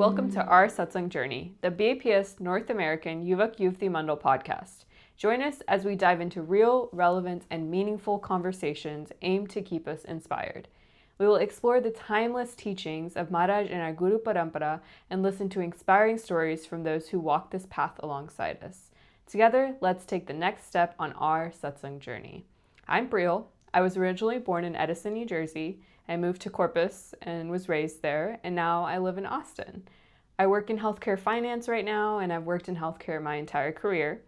welcome to our Satsang journey, the BAPS North American Yuvak Yuvti Mandal podcast. Join us as we dive into real, relevant, and meaningful conversations aimed to keep us inspired. We will explore the timeless teachings of Maharaj in our Guru Parampara and listen to inspiring stories from those who walk this path alongside us. Together, let's take the next step on our Satsang journey. I'm Priyal. I was originally born in Edison, New Jersey. I moved to Corpus and was raised there, and now I live in Austin. I work in healthcare finance right now, and I've worked in healthcare my entire career.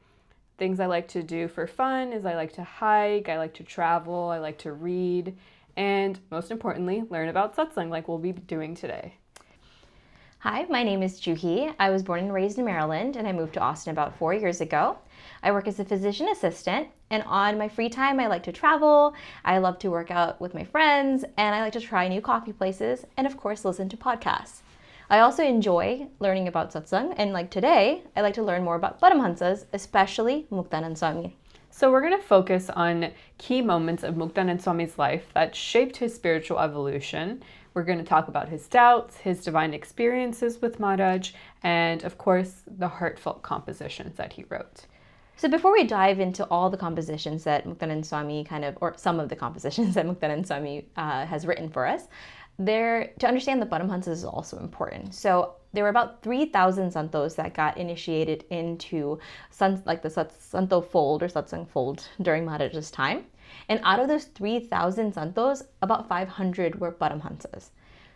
Things I like to do for fun is I like to hike, I like to travel, I like to read, and most importantly, learn about Satsang like we'll be doing today. Hi, my name is Juhi. I was born and raised in Maryland, and I moved to Austin about 4 years ago. I work as a physician assistant, and on my free time, I like to travel, I love to work out with my friends, and I like to try new coffee places, and of course, listen to podcasts. I also enjoy learning about Satsang, and like today, I like to learn more about Paramahansas, especially Muktanand Swami. So we're going to focus on key moments of Muktanand Swami's life that shaped his spiritual evolution. We're going to talk about his doubts, his divine experiences with Maharaj, and of course, the heartfelt compositions that he wrote. So before we dive into all the compositions that Muktanand Swami or some of the compositions that Muktanand Swami has written for us, to understand the Paramahansas is also important. So there were about 3,000 santos that got initiated into the santo fold or satsang fold during Maharaj's time. And out of those 3,000 santos, about 500 were Paramahansas.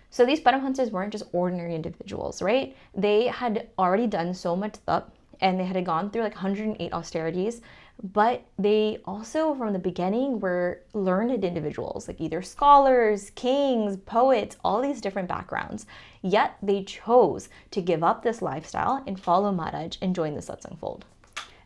So these Paramahansas weren't just ordinary individuals, right? They had already done so much tap, and they had gone through like 108 austerities, but they also from the beginning were learned individuals, like either scholars, kings, poets, all these different backgrounds. Yet they chose to give up this lifestyle and follow Maharaj and join the satsang fold.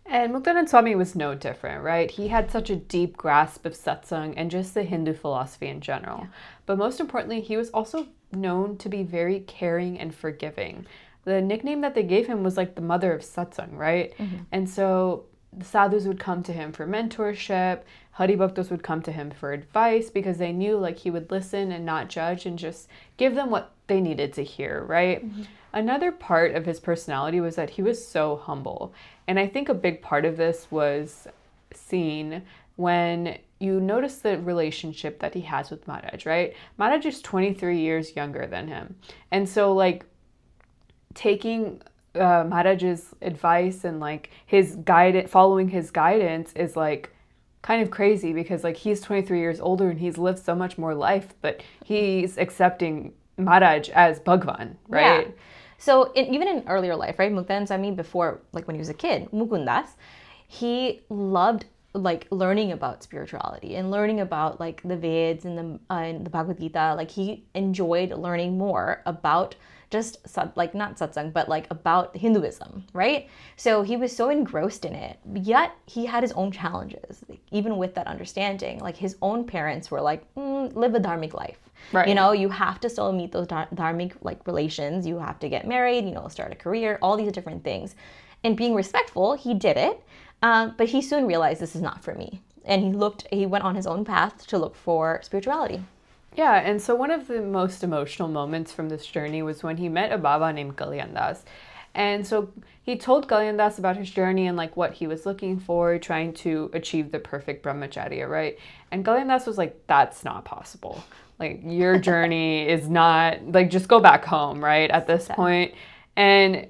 And Muktanand Swami was no different, right? He had such a deep grasp of satsang and just the Hindu philosophy in general. Yeah. But most importantly, he was also known to be very caring and forgiving. The nickname that they gave him was like the mother of satsang, right? Mm-hmm. And so the sadhus would come to him for mentorship, Hari Bhaktas would come to him for advice because they knew like he would listen and not judge and just give them what they needed to hear, right? Mm-hmm. Another part of his personality was that he was so humble. And I think a big part of this was seen when you notice the relationship that he has with Maharaj, right? Maharaj is 23 years younger than him. And so like taking Maharaj's advice and like his guidance, following his guidance is like kind of crazy because like he's 23 years older and he's lived so much more life, but he's accepting Maharaj as Bhagwan, right? Yeah. So even in earlier life, right, Muktanand Swami before, like when he was a kid, Mukundas, he loved like learning about spirituality and learning about like the Veds and the Bhagavad Gita. Like he enjoyed learning more about just like not satsang, but like about Hinduism, right? So he was so engrossed in it, yet he had his own challenges. Like, even with that understanding, like his own parents were like, live a dharmic life. Right. You know, you have to still meet those dharmic like relations. You have to get married, start a career, all these different things. And being respectful, he did it. But he soon realized this is not for me. And he went on his own path to look for spirituality. Yeah, and so one of the most emotional moments from this journey was when he met a Baba named Kalyan Das. And so he told Kalyan Das about his journey and like what he was looking for, trying to achieve the perfect brahmacharya, right? And Kalyan Das was like, that's not possible. Like your journey is not, like just go back home, right? At this point. And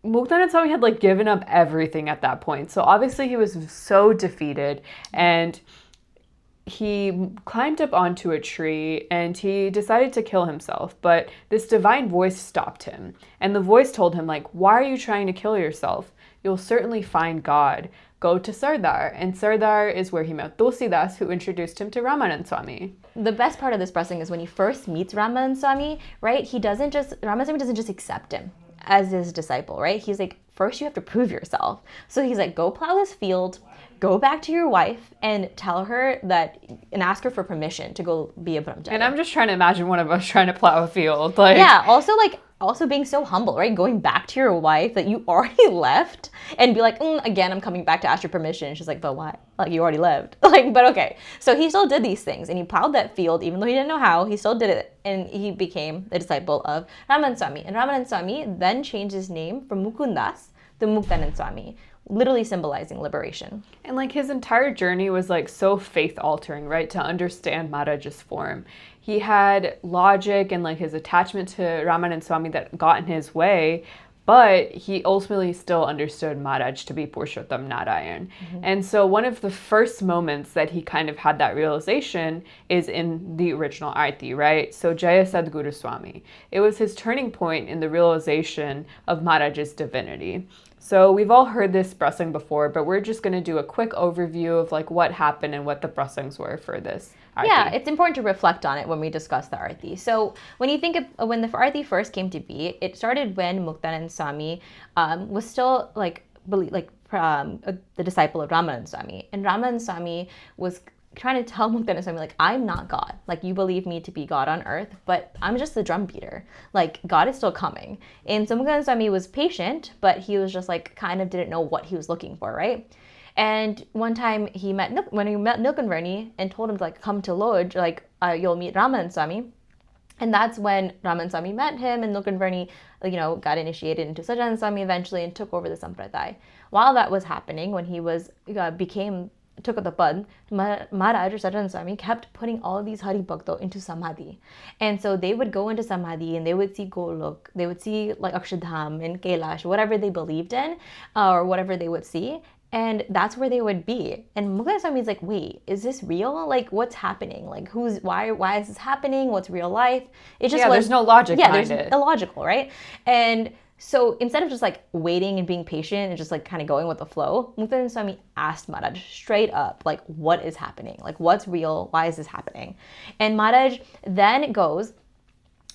Muktanand Swami had like given up everything at that point. So obviously he was so defeated and he climbed up onto a tree and he decided to kill himself, but this divine voice stopped him. And the voice told him like, why are you trying to kill yourself? You'll certainly find God. Go to Sardar. And Sardar is where he met Tulsidas, who introduced him to Ramanand Swami. The best part of this pressing is when he first meets Ramanand Swami, right? Ramanand Swami doesn't just accept him as his disciple, right? He's like, first you have to prove yourself. So he's like, go plow this field, go back to your wife and tell her that, and ask her for permission to go be a brahmachari. And I'm just trying to imagine one of us trying to plow a field. Like, yeah, also like also being so humble, right? Going back to your wife that you already left and be like, again, I'm coming back to ask your permission. And she's like, but why? Like, you already left. Like, but okay. So he still did these things and he plowed that field, even though he didn't know how, he still did it. And he became the disciple of Ramanand Swami. And Ramanand Swami then changed his name from Mukundas to Muktanand Swami, literally symbolizing liberation. And like his entire journey was like so faith altering, right? To understand Maharaj's form. He had logic and like his attachment to Ramanand Swami that got in his way, but he ultimately still understood Maharaj to be Purushottam Narayan. And so one of the first moments that he kind of had that realization is in the original ārti, right? So Jay Sadguru Swami. It was his turning point in the realization of Maharaj's divinity. So we've all heard this prasang before, but we're just going to do a quick overview of like what happened and what the prasangs were for this ārti. Yeah, it's important to reflect on it when we discuss the ārti. So when you think of when the ārti first came to be, it started when Muktanand Swami was still the disciple of Ramanand Swami. And Ramanand Swami was trying to tell Muktanand Swami, like, I'm not God. Like, you believe me to be God on earth, but I'm just the drum beater. Like, God is still coming. And so Muktanand Swami was patient, but he was just like, kind of didn't know what he was looking for, right? And one time when he met Nilkanvarni and told him to like, come to Lodge, like, you'll meet Ramanand Swami. And that's when Ramanand Swami met him and Nilkanvarni, got initiated into Sahajanand Swami eventually and took over the sampradaya. While that was happening, when he was took up the pad, Maharaj or Sahajanand Swami kept putting all of these Hari Bhakto into Samadhi. And so they would go into Samadhi and they would see Golok, they would see like Akshardham and Kailash, whatever they believed in or whatever they would see. And that's where they would be. And Muktanand Swami is like, wait, is this real? Like, what's happening? Like, why is this happening? What's real life? It just there's no logic behind it. Yeah, there's illogical, right? And so instead of just like waiting and being patient and just like kind of going with the flow, Muktanand Swami asked Maharaj straight up, like, what is happening? Like, what's real? Why is this happening? And Maharaj then goes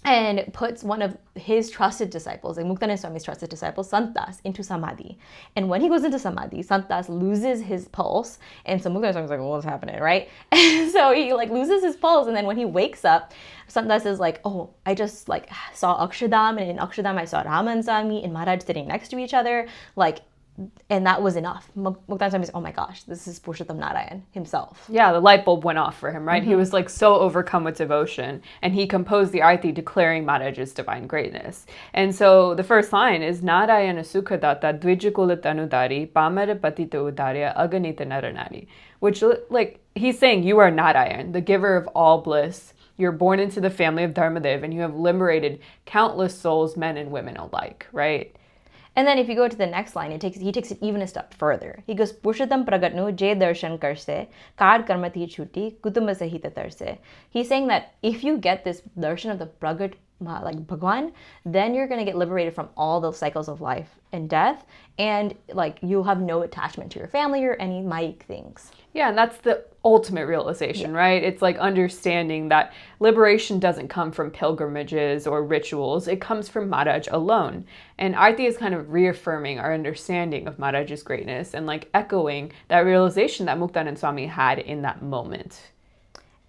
and puts one of his trusted disciples, like Muktanand Swami's trusted disciple, Sant Das, into Samadhi. And when he goes into Samadhi, Sant Das loses his pulse. And so Muktanand Swami's like, well, what's happening, right? And so he like loses his pulse. And then when he wakes up, Sant Das is like, oh, I just like saw Akshardham, and in Akshardham I saw Ramanand Swami and Maharaj sitting next to each other. Like, and that was enough. Muktanand Swami is, oh my gosh, this is Purushottam Narayan himself. Yeah, the light bulb went off for him, right? He was like so overcome with devotion, and he composed the ārti declaring Maharaj's divine greatness. And so the first line is Narayana Sukhadatta Dvijakulat Anudari Pamara Patita Udarya Aganita Naranari, which like he's saying you are Narayan, the giver of all bliss. You're born into the family of Dharmadev, and you have liberated countless souls, men and women alike, right? And then if you go to the next line, he takes it even a step further. He goes, Purushottam pragatnu jay darshan karse, kad karmati chuti, kutuma sahita tarse. He's saying that if you get this darshan of the pragat, like Bhagwan, then you're going to get liberated from all those cycles of life and death, and like you'll have no attachment to your family or any Māīri things. Yeah, and that's the ultimate realization, right? It's like understanding that liberation doesn't come from pilgrimages or rituals. It comes from Maharaj alone. And ārti is kind of reaffirming our understanding of Maharaj's greatness and like echoing that realization that Muktanand Swami had in that moment.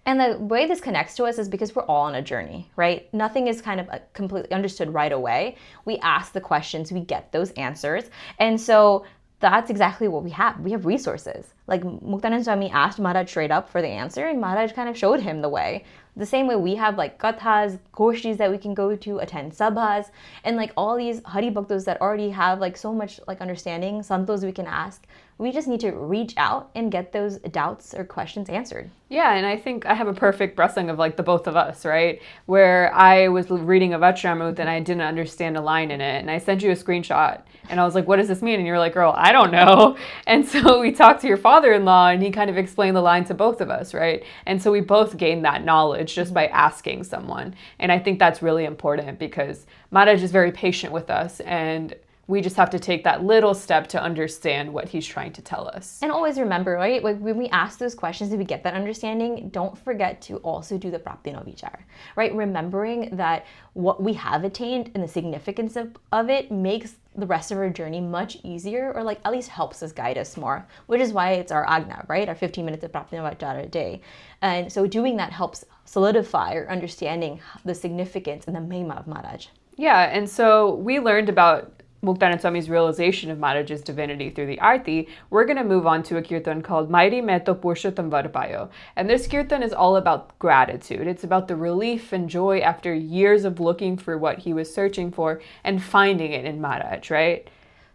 And the way this connects to us is because we're all on a journey, right? Nothing is kind of completely understood right away. We ask the questions, we get those answers. And so that's exactly what we have. We have resources. Like Muktanand Swami asked Maharaj straight up for the answer, and Maharaj kind of showed him the way. The same way we have like kathas, goshtis that we can go to, attend sabhas, and like all these Hari Bhaktos that already have like so much like understanding, santos we can ask. We just need to reach out and get those doubts or questions answered. Yeah, and I think I have a perfect prasang of like the both of us, right? Where I was reading a Vajramut and I didn't understand a line in it, and I sent you a screenshot, and I was like, what does this mean? And you were like, girl, I don't know. And so we talked to your father-in-law, and he kind of explained the line to both of us, right? And so we both gained that knowledge just by asking someone. And I think that's really important because Maharaj is very patient with us, and we just have to take that little step to understand what he's trying to tell us. And always remember, right? Like when we ask those questions and we get that understanding, don't forget to also do the prapti vichar, right? Remembering that what we have attained and the significance of it makes the rest of our journey much easier, or like at least helps us guide us more, which is why it's our agna, right? Our 15 minutes of prapti vichar a day. And so doing that helps solidify our understanding the significance and the mahima of Maharaj. Yeah, and so we learned about Muktanand Swami's realization of Maharaj's divinity through the ārti. We're going to move on to a kirtan called Māīri mein to Purushottam pāyā. And this kirtan is all about gratitude. It's about the relief and joy after years of looking for what he was searching for and finding it in Maharaj, right?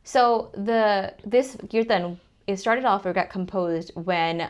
So this kirtan, it started off or got composed when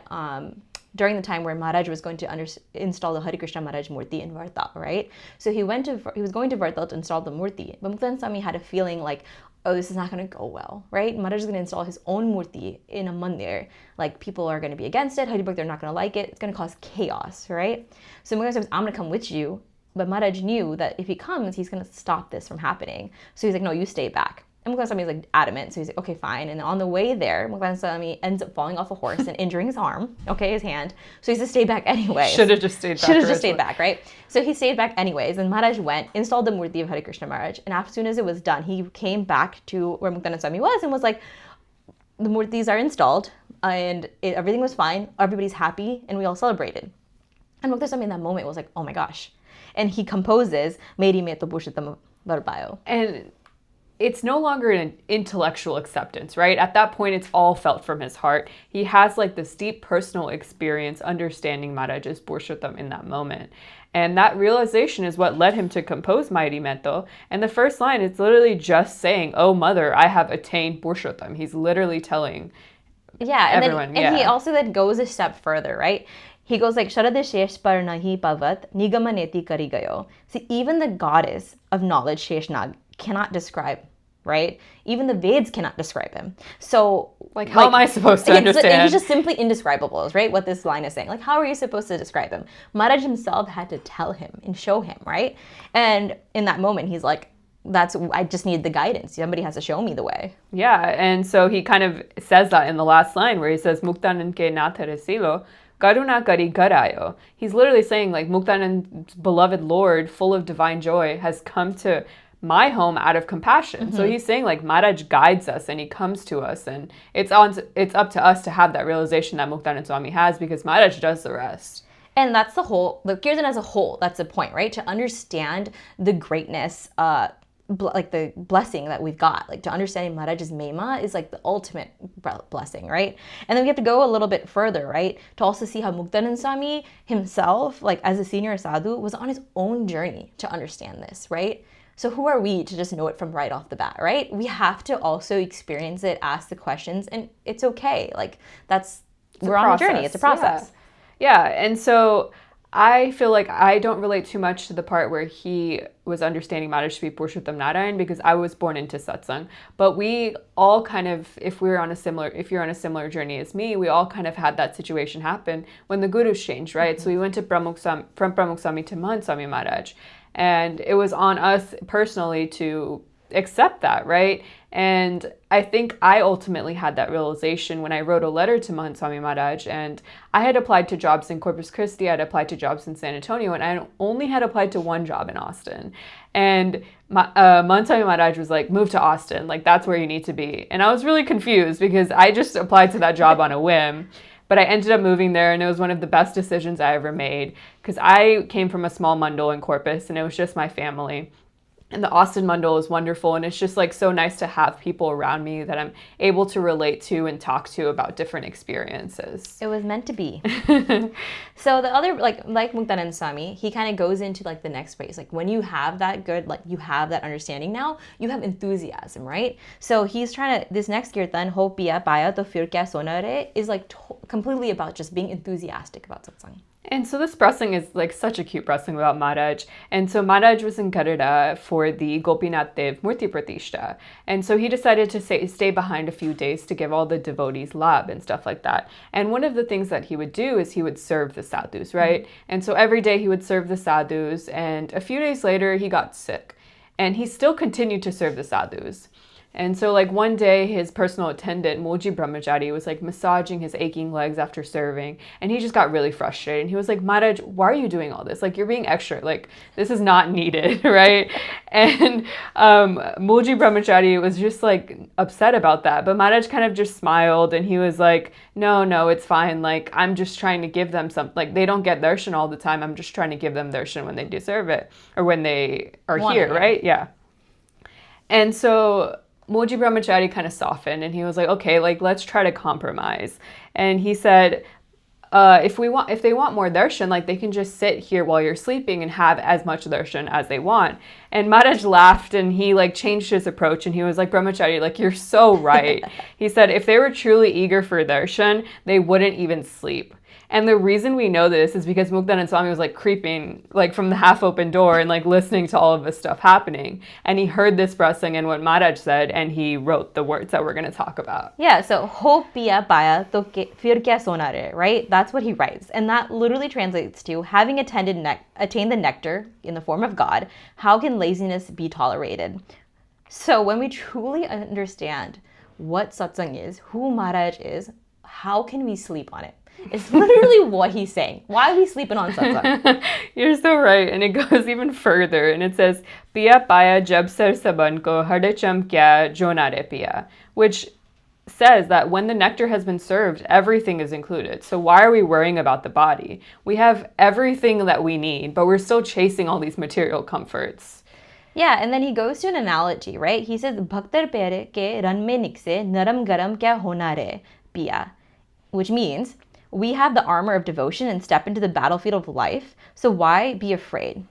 during the time where Maharaj was going to install the Hare Krishna Maharaj Murti in Varta, right? So he was going to Varta to install the Murti, but Muktanand Swami had a feeling like, oh, this is not going to go well, right? Maharaj is going to install his own Murti in a mandir. Like, people are going to be against it, Haribhakt, they're not going to like it, it's going to cause chaos, right? So Muktanand Swami says, I'm going to come with you, but Maharaj knew that if he comes, he's going to stop this from happening. So he's like, no, you stay back. And Muktanand Swami is like adamant, so he's like, okay, fine. And on the way there, Muktanand Swami ends up falling off a horse and injuring his arm, his hand. So he's to stay back anyways. Should have just stayed back, right? So he stayed back anyways. And Maharaj went, installed the Murti of Hare Krishna Maharaj. And as soon as it was done, he came back to where Muktanand Swami was and was like, the Murtis are installed and everything was fine. Everybody's happy and we all celebrated. And Muktanand Swami in that moment was like, oh my gosh. And he composes Māīri mein to Purushottam Narayan. And it's no longer an intellectual acceptance, right? At that point, it's all felt from his heart. He has like this deep personal experience understanding Maharaj's Purushottam in that moment. And that realization is what led him to compose Māīri mein to. And the first line, it's literally just saying, oh mother, I have attained Purushottam. He's literally telling everyone. And he also then goes a step further, right? He goes like, Sharad shesh par nahi pavat, nigamaneti kari gayo. See, even the goddess of knowledge, Sheshnag, cannot describe, right? Even the Veds cannot describe him. So, like how am I supposed to understand? He's just simply indescribable, is right? What this line is saying. Like, how are you supposed to describe him? Maharaj himself had to tell him and show him, right? And in that moment, he's like, I just need the guidance. Somebody has to show me the way. Yeah, and so he kind of says that in the last line where he says, Muktanand ke nath resilo, Karuna kari garayo. He's literally saying like Muktanand's beloved Lord, full of divine joy, has come to my home out of compassion. Mm-hmm. So he's saying like Maharaj guides us and he comes to us, and it's up to us to have that realization that Muktanand Swami has, because Maharaj does the rest. And that's the kirtan as a whole, that's the point, right? To understand the greatness, like the blessing that we've got, like to understanding Maharaj's mahima is like the ultimate blessing, right? And then we have to go a little bit further, right? To also see how Muktanand Swami himself, like as a senior sadhu, was on his own journey to understand this, right? So who are we to just know it from right off the bat, right? We have to also experience it, ask the questions, and it's okay. Like we're on a journey. It's a process. Yeah, and so I feel like I don't relate too much to the part where he was understanding Maharaj to be Purushottam Narayan, because I was born into Satsang. But we all kind of, if you're on a similar journey as me, we all kind of had that situation happen when the gurus changed, right? Mm-hmm. So we went to from Pramukh Swami to Mahant Swami Maharaj. And it was on us personally to accept that, right? And I think I ultimately had that realization when I wrote a letter to Mahant Swami Maharaj, and I had applied to jobs in Corpus Christi, I had applied to jobs in San Antonio, and I only had applied to one job in Austin. And Mahant Swami Maharaj was like, move to Austin, like that's where you need to be. And I was really confused because I just applied to that job on a whim. But I ended up moving there, and it was one of the best decisions I ever made, because I came from a small mandal in Corpus, and it was just my family. And the Austin mandal is wonderful, and it's just like so nice to have people around me that I'm able to relate to and talk to about different experiences. It was meant to be. So the other, like Muktanand Swami, he kind of goes into like the next phase. Like when you have that good, like you have that understanding now, you have enthusiasm, right? So he's trying to, this next kirtan, ho piyā, pāyā to fir kya sonā re, is like completely about just being enthusiastic about satsang. And so this prasang is like such a cute prasang about Maharaj. And so Maharaj was in Gadara for the Gopinath Dev Murti Pratishta. And so he decided to stay behind a few days to give all the devotees lab and stuff like that. And one of the things that he would do is he would serve the sadhus, right? Mm-hmm. And so every day he would serve the sadhus, and a few days later he got sick. And he still continued to serve the sadhus. And so like one day his personal attendant, Mulji Brahmachari, was like massaging his aching legs after serving, and he just got really frustrated. And he was like, Maharaj, why are you doing all this? Like, you're being extra. Like, this is not needed, right? And Mulji Brahmachari was just like upset about that. But Maharaj kind of just smiled, and he was like, no, it's fine. Like, I'm just trying to give them something. Like, they don't get darshan all the time. I'm just trying to give them darshan when they deserve it, or when they are here, right? Yeah. And so Moji Brahmachari kind of softened and he was like, okay, like let's try to compromise. And he said, if they want more darshan, like they can just sit here while you're sleeping and have as much darshan as they want. And Maharaj laughed and he like changed his approach and he was like, Brahmachari, like you're so right. He said if they were truly eager for darshan, they wouldn't even sleep. And the reason we know this is because Muktanand Swami was like creeping like from the half open door and like listening to all of this stuff happening. And he heard this prasang and what Maharaj said and he wrote the words that we're going to talk about. Yeah, so ho piyā pāyā to fir kya sonā re, right? That's what he writes. And that literally translates to having attained the nectar in the form of God, how can laziness be tolerated? So when we truly understand what satsang is, who Maharaj is, how can we sleep on it? It's literally what he's saying. Why are we sleeping on satsang? You're so right. And it goes even further. And it says, Piyā pāyā jab sar saban ko hadacham kya jonare piyā, which says that when the nectar has been served, everything is included. So why are we worrying about the body? We have everything that we need, but we're still chasing all these material comforts. Yeah, and then he goes to an analogy, right? He says, Bhaktar pere ke ran mein nikse naram garam kya hona re piyā, which means we have the armor of devotion and step into the battlefield of life. So why be afraid?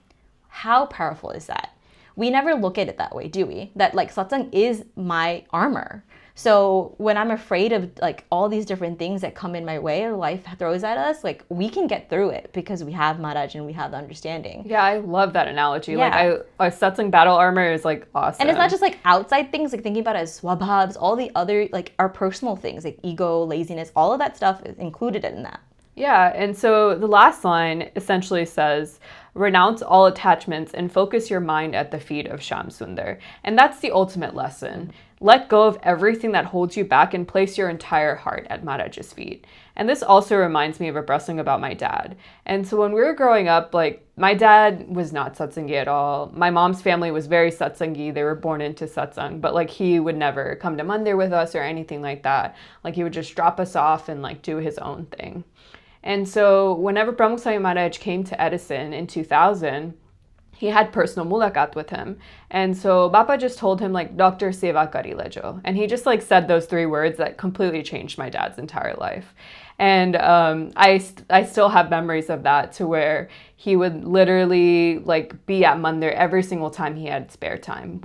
How powerful is that? We never look at it that way, do we? That like satsang is my armor. So when I'm afraid of like all these different things that come in my way or life throws at us, like we can get through it because we have Maharaj and we have the understanding. Yeah, I love that analogy. Yeah. Like satsang battle armor is like awesome. And it's not just like outside things, like thinking about it as swabhavs, all the other like our personal things, like ego, laziness, all of that stuff is included in that. Yeah, and so the last line essentially says, renounce all attachments and focus your mind at the feet of Shyam Sundar. And that's the ultimate lesson. Let go of everything that holds you back and place your entire heart at Maharaj's feet. And this also reminds me of a prasang about my dad. And so when we were growing up, like my dad was not satsangi at all. My mom's family was very satsangi. They were born into satsang, but like he would never come to mandir with us or anything like that. Like he would just drop us off and like do his own thing. And so whenever Pramukh Swami Maharaj came to Edison in 2000, he had personal mulakat with him. And so Bappa just told him like, Dr. Seva Kari Lejo. And he just like said those 3 words that completely changed my dad's entire life. And I still have memories of that to where he would literally like be at mandir every single time he had spare time.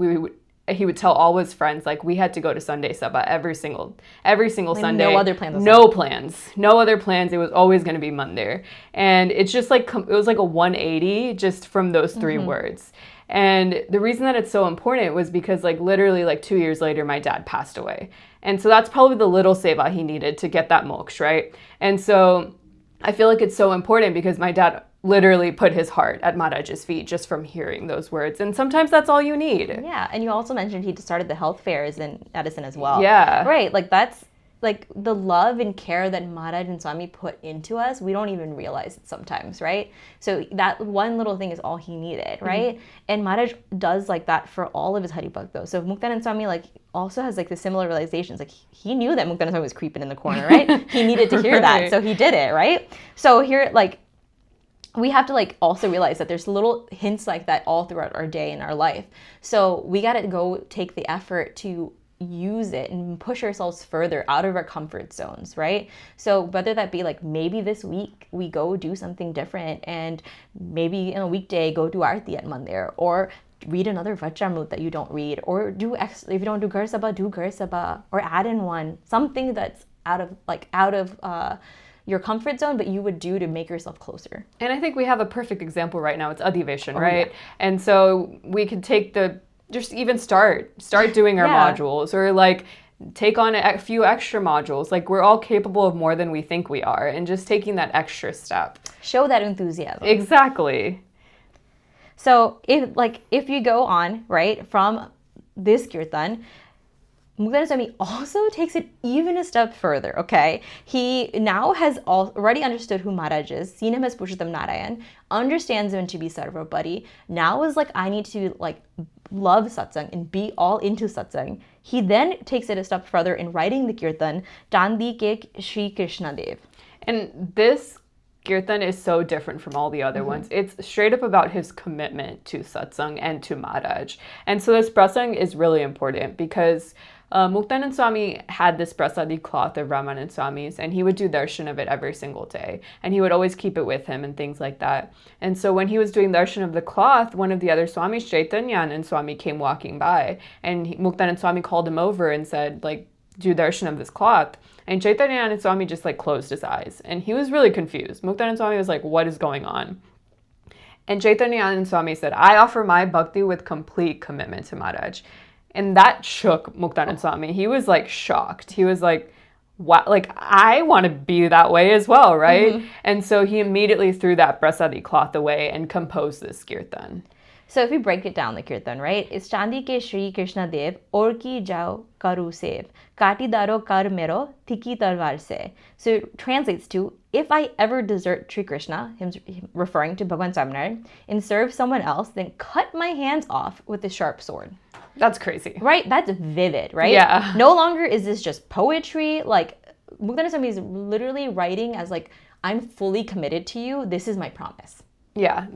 He would tell all his friends, like, we had to go to Sunday Sabha every single Sunday. No other plans. No other plans. It was always going to be mandir. And it's just like, it was like a 180 just from those 3 words. And the reason that it's so important was because like literally like 2 years later, my dad passed away. And so that's probably the little seva he needed to get that moksha, right? And so I feel like it's so important because my dad literally put his heart at Maharaj's feet just from hearing those words. And sometimes that's all you need. Yeah, and you also mentioned he started the health fairs in Edison as well. Yeah. Right, like that's like the love and care that Maharaj and Swami put into us, we don't even realize it sometimes, right? So that one little thing is all he needed, right? And Maharaj does like that for all of his Hari Bhaktos. So Muktanand Swami like also has like the similar realizations. Like he knew that Muktanand Swami was creeping in the corner, right? He needed to hear that, so he did it, right? So here, like, we have to like also realize that there's little hints like that all throughout our day and our life. So we got to go take the effort to use it and push ourselves further out of our comfort zones, right? So whether that be like maybe this week we go do something different and maybe in a weekday go do ārti at mandir, or read another Vajramrut that you don't read, or if you don't do Ghar Sabha, do Ghar Sabha, or add in one, something that's out of your comfort zone, but you would do to make yourself closer. And I think we have a perfect example right now. It's Adhiveshan, right? Yeah. And so we could take just even start doing our modules, or like take on a few extra modules. Like we're all capable of more than we think we are, and just taking that extra step. Show that enthusiasm. Exactly. So if you go on, right, from this kirtan, Muktanand Swami also takes it even a step further, okay? He now has already understood who Maharaj is, seen him as Purushottam Narayan, understands him to be Sarvapari. Now is like, I need to like love satsang and be all into satsang. He then takes it a step further in writing the kirtan, Chhānḍī ke Shri Krishna Dev. And this kirtan is so different from all the other ones. It's straight up about his commitment to satsang and to Maharaj. And so this prasang is really important because Muktanand Swami had this prasadi cloth of Ramanand Swami's, and he would do darshan of it every single day. And he would always keep it with him and things like that. And so when he was doing darshan of the cloth, one of the other Swamis, Chaitanyanand Swami, came walking by. And Muktanand Swami called him over and said, like, do darshan of this cloth. And Chaitanyanand Swami just like closed his eyes. And he was really confused. Muktanand Swami was like, what is going on? And Chaitanyanand Swami said, I offer my bhakti with complete commitment to Maharaj. And that shook Muktanand Swami. He was like shocked. He was like, wow, like I want to be that way as well, right? And so he immediately threw that prasadi cloth away and composed this kirtan. So if we break it down, the kirtan, right? It's Chhānḍī ke Shri Krishna Dev, or ki jao karu sev, kati daro kar mero, tiki tarwar se. So it translates to, if I ever desert Sri Krishna, him referring to Bhagwan Swaminarayan, and serve someone else, then cut my hands off with a sharp sword. That's crazy. Right? That's vivid, right? Yeah. No longer is this just poetry. Like, Muktanand Swami is literally writing as like, I'm fully committed to you. This is my promise. Yeah,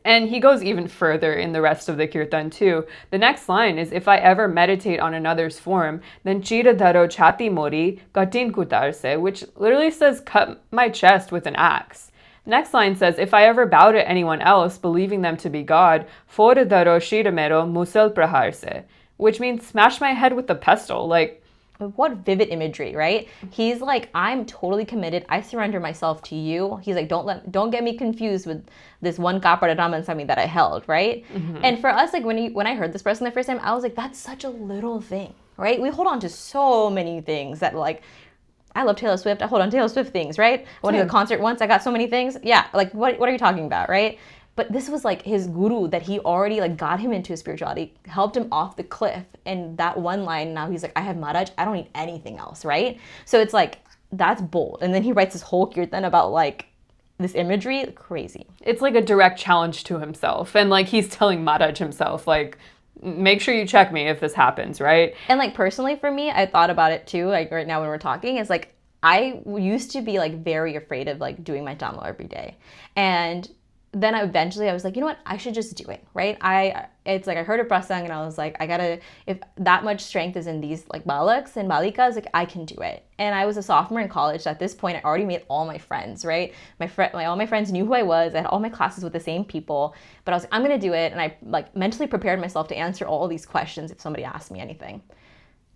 and he goes even further in the rest of the kirtan too. The next line is, if I ever meditate on another's form, then chira dharo chhati mori katin kutar se, which literally says cut my chest with an axe. Next line says, if I ever bow to anyone else, believing them to be God, for dharo shira mero musal prahar se, which means smash my head with a pestle. Like, what vivid imagery, right? He's like, I'm totally committed. I surrender myself to you. He's like, don't get me confused with this one kapara Raman Swami that I held, right? And for us, like when I heard this person the first time, I was like, that's such a little thing, right? We hold on to so many things that like, I love Taylor Swift. I hold on to Taylor Swift things, right? I went to a concert once. I got so many things. Yeah, like what are you talking about, right? But this was like his guru that he already like got him into spirituality, helped him off the cliff. And that one line, now he's like, I have Maharaj, I don't need anything else, right? So it's like, that's bold. And then he writes this whole kirtan about like this imagery, crazy. It's like a direct challenge to himself. And like he's telling Maharaj himself, like, make sure you check me if this happens, right? And like personally for me, I thought about it too, like right now when we're talking, it's like, I used to be like very afraid of like doing my download every day. And then eventually I was like, you know what, I should just do it, right? It's like I heard a prasang and I was like, if that much strength is in these like balaks and balikas, like I can do it. And I was a sophomore in college. So at this point, I already made all my friends, right? All my friends knew who I was. I had all my classes with the same people. But I was like, I'm gonna do it. And I like mentally prepared myself to answer all these questions if somebody asked me anything.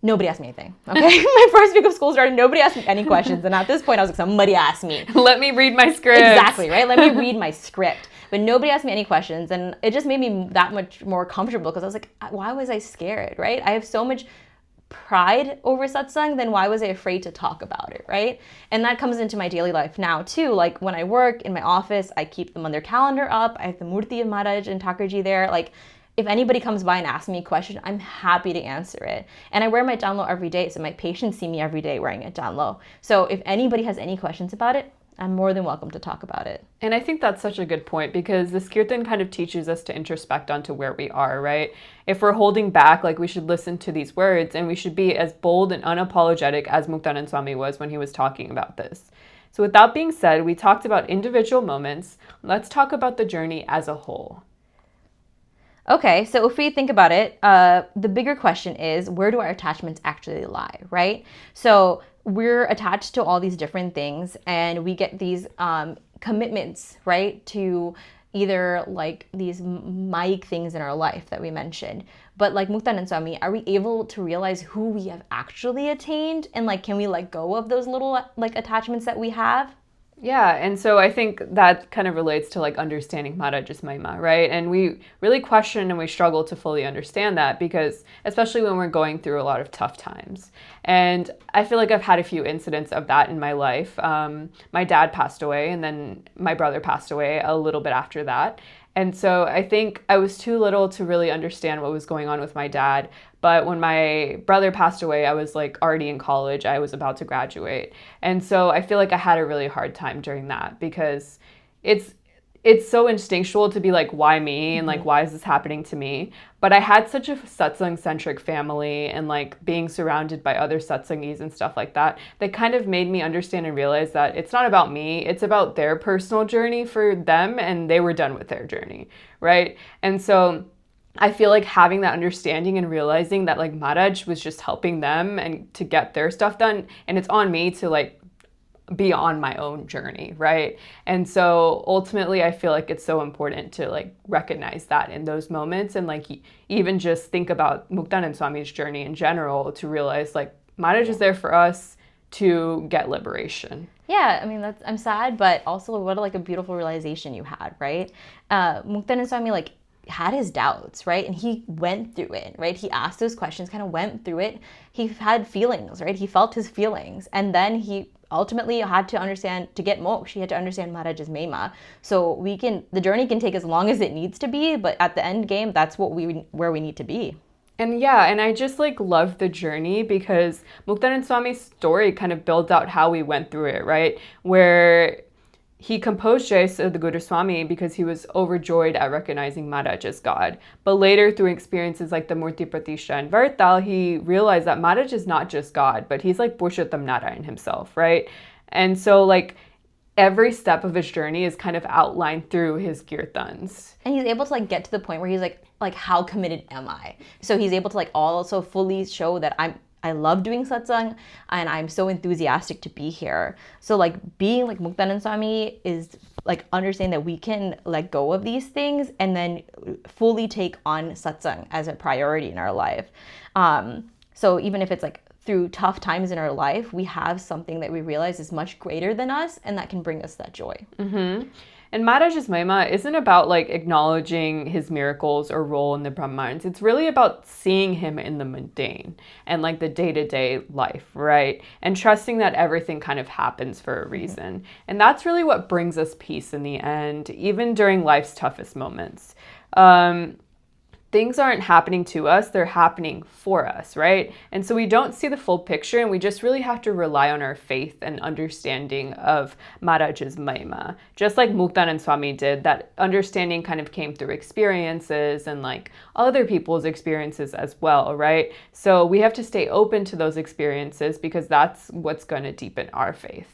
Nobody asked me anything, okay? My first week of school started, nobody asked me any questions. And at this point, I was like, somebody asked me. Let me read my script. Exactly, right? Let me read my script. But nobody asked me any questions. And it just made me that much more comfortable because I was like, why was I scared, right? I have so much pride over satsang, then why was I afraid to talk about it, right? And that comes into my daily life now too. Like when I work in my office, I keep the mandir calendar up. I have the murti of Maharaj and Thakurji there. Like, if anybody comes by and asks me a question, I'm happy to answer it. And I wear my janlo every day, so my patients see me every day wearing a janlo. So if anybody has any questions about it, I'm more than welcome to talk about it. And I think that's such a good point because this kirtan kind of teaches us to introspect onto where we are, right? If we're holding back, like we should listen to these words and we should be as bold and unapologetic as Muktanand Swami was when he was talking about this. So with that being said, we talked about individual moments. Let's talk about the journey as a whole. Okay, so if we think about it, the bigger question is, where do our attachments actually lie, right? So we're attached to all these different things and we get these commitments, right, to either like these māīk things in our life that we mentioned. But like Muktanand Swami, are we able to realize who we have actually attained? And like, can we let go of those little like attachments that we have? Yeah, and so I think that kind of relates to like understanding Maharaj's mahima, right? And we really question and we struggle to fully understand that because especially when we're going through a lot of tough times. And I feel like I've had a few incidents of that in my life. My dad passed away and then my brother passed away a little bit after that. And so I think I was too little to really understand what was going on with my dad. But when my brother passed away, I was like already in college. I was about to graduate. And so I feel like I had a really hard time during that because it's it's so instinctual to be like, why me? And like, why is this happening to me? But I had such a satsang-centric family, and like being surrounded by other satsangis and stuff like that, that kind of made me understand and realize that it's not about me, it's about their personal journey for them, and they were done with their journey, right? And so I feel like having that understanding and realizing that like Maharaj was just helping them and to get their stuff done, and it's on me to like be on my own journey, right? And so ultimately I feel like it's so important to like recognize that in those moments, and like even just think about Muktanand Swami's journey in general to realize like Maharaj is there for us to get liberation. Yeah, I mean, I'm sad, but also what like a beautiful realization you had, right? Muktanand Swami like had his doubts, right? And he went through it, right? He asked those questions, kind of went through it. He had feelings, right? He felt his feelings. And then he ultimately had to understand, to get moksha, he had to understand Maharaj's mahima. So the journey can take as long as it needs to be, but at the end game, that's where we need to be. And yeah, and I just like love the journey because Muktanand Swami's story kind of builds out how we went through it, right? Where he composed Jay Sadguru Swami because he was overjoyed at recognizing Maharaj as God. But later, through experiences like the Murti Pratishtha and Vartal, he realized that Maharaj is not just God, but he's like Purushottam Narayan himself, right? And so like every step of his journey is kind of outlined through his kirtans. And he's able to like get to the point where he's like how committed am I? So he's able to like also fully show that I love doing satsang and I'm so enthusiastic to be here. So like being like Muktanand Swami is like understanding that we can let go of these things and then fully take on satsang as a priority in our life. So even if it's like through tough times in our life, we have something that we realize is much greater than us, and that can bring us that joy. Mm-hmm. And Maharaj's mahima isn't about like acknowledging his miracles or role in the Brahmans. It's really about seeing him in the mundane and like the day-to-day life, right? And trusting that everything kind of happens for a reason. And that's really what brings us peace in the end, even during life's toughest moments. Things aren't happening to us, they're happening for us, right? And so we don't see the full picture, and we just really have to rely on our faith and understanding of Maharaj's mahima. Just like Muktanand Swami did, that understanding kind of came through experiences and like other people's experiences as well, right? So we have to stay open to those experiences because that's what's going to deepen our faith.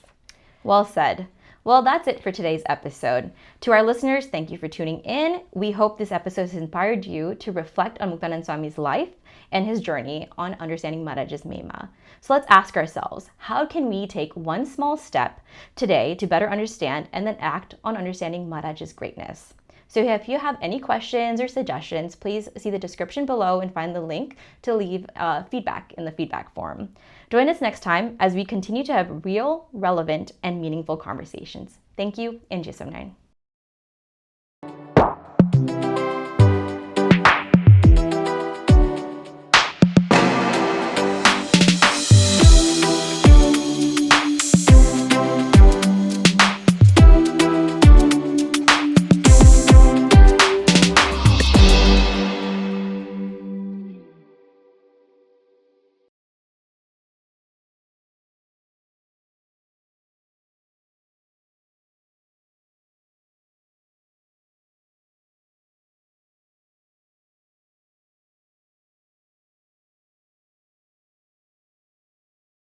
Well said. Well, that's it for today's episode. To our listeners, thank you for tuning in. We hope this episode has inspired you to reflect on Muktanand Swami's life and his journey on understanding Maharaj's mahima. So let's ask ourselves, how can we take one small step today to better understand and then act on understanding Maharaj's greatness? So if you have any questions or suggestions, please see the description below and find the link to leave feedback in the feedback form. Join us next time as we continue to have real, relevant, and meaningful conversations. Thank you, and Jai Sadguru Swami.